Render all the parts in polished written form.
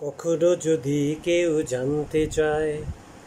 কখনো যদি কেউ জানতে চায়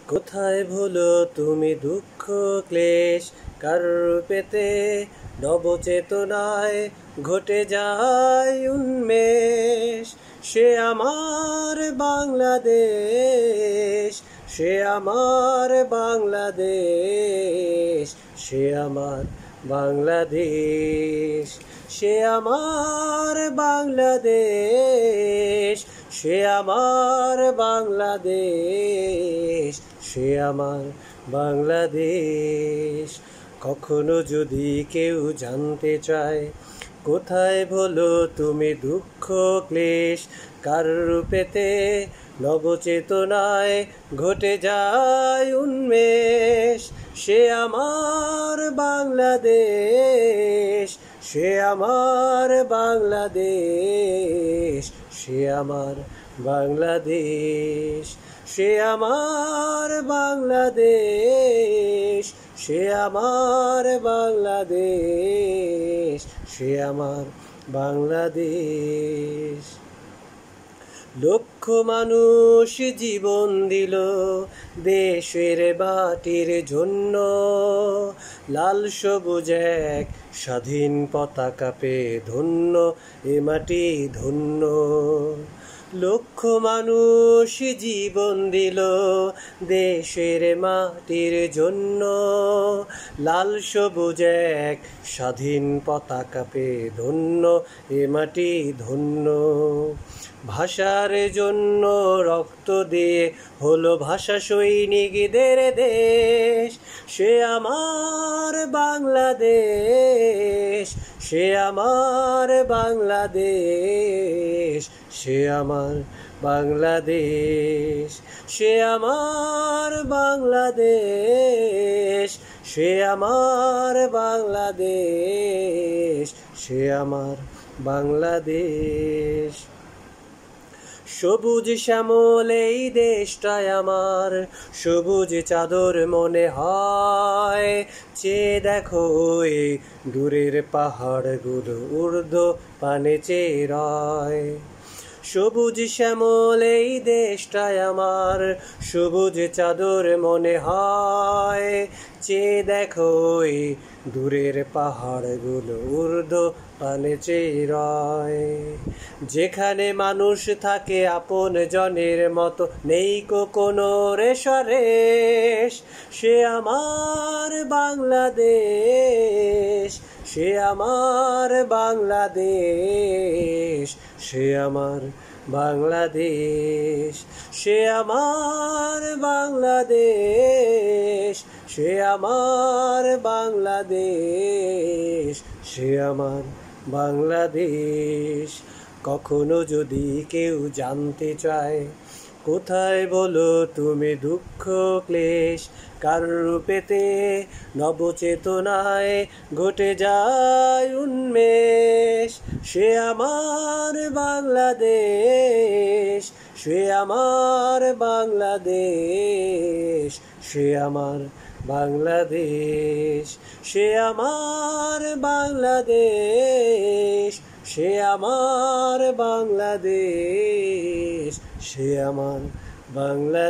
কোথায় ভুলো তুমি দুঃখ ক্লেশ, কার রূপেতে নবচেতনায় ঘটে যায় উন্মেষ। সে আমার বাংলাদেশ, সে আমার বাংলাদেশ, সে আমার বাংলাদেশ, সে আমার বাংলাদেশ, সে আমার বাংলাদেশ, সে আমার বাংলাদেশ। কখনো যদি কেউ জানতে চায় কোথায় ভুলো তুমি দুঃখ ক্লেশ, কার রূপেতে নবচেতনায় ঘটে যায় উন্মেষ। সে আমার বাংলাদেশ, সে আমার বাংলাদেশ, সে আমার বাংলাদেশ, সে আমার বাংলাদেশ, সে আমার বাংলাদেশ, সে আমার বাংলাদেশ। লক্ষ মানুষ জীবন দিল দেশের মাটির জন্য, লাল সবুজ এক স্বাধীন পতাকা পেয়ে ধন্য এ মাটি ধন্য। লক্ষ মানুষ জীবন দিল দেশের মাটির জন্য, লাল সবুজ এক স্বাধীন পতাকা পেয়ে ধন্য এ মাটি ধন্য। ভাষার জন্য রক্ত দিয়ে হলো ভাষা সৈনিকদের দেশ। সে আমার বাংলাদেশ, সে আমার বাংলাদেশ, সে আমার বাংলাদেশ, সে আমার বাংলাদেশ, সে আমার বাংলাদেশ, সে আমার বাংলাদেশ। সবুজ শ্যামল এই দেশটায় আমার, সবুজ চাদর মনে হয়। চেয়ে দেখো ওই দূরের পাহাড়গুলো ঊর্ধ্ব পানে চেয়ে রয়। সবুজ শ্যামল এই দেশটায় আমার, সবুজ চাদর মনে হয়। চেয়ে দেখো ওই দূরের পাহাড়গুলো ঊর্ধ্ব পানে চেয়ে রয়। যেখানে মানুষ থাকে আপন জনের মতো, নেই কোনো রেশারেশ। সে আমার বাংলাদেশ, সে আমার বাংলাদেশ, সে আমার বাংলাদেশ, সে আমার বাংলাদেশ, সে আমার বাংলাদেশ, সে আমার বাংলাদেশ। কখনো যদি কেউ জানতে চায় কোথায় বলো তুমি দুঃখ ক্লেশ, কার রূপেতে নবচেতনায় ঘটে যায় উন্মেষ। সে আমার বাংলাদেশ, সে আমার বাংলাদেশ, সে আমার বাংলাদেশ, সে আমার বাংলাদেশ, সে আমার বাংলাদেশ, সে আমার বাংলাদেশ।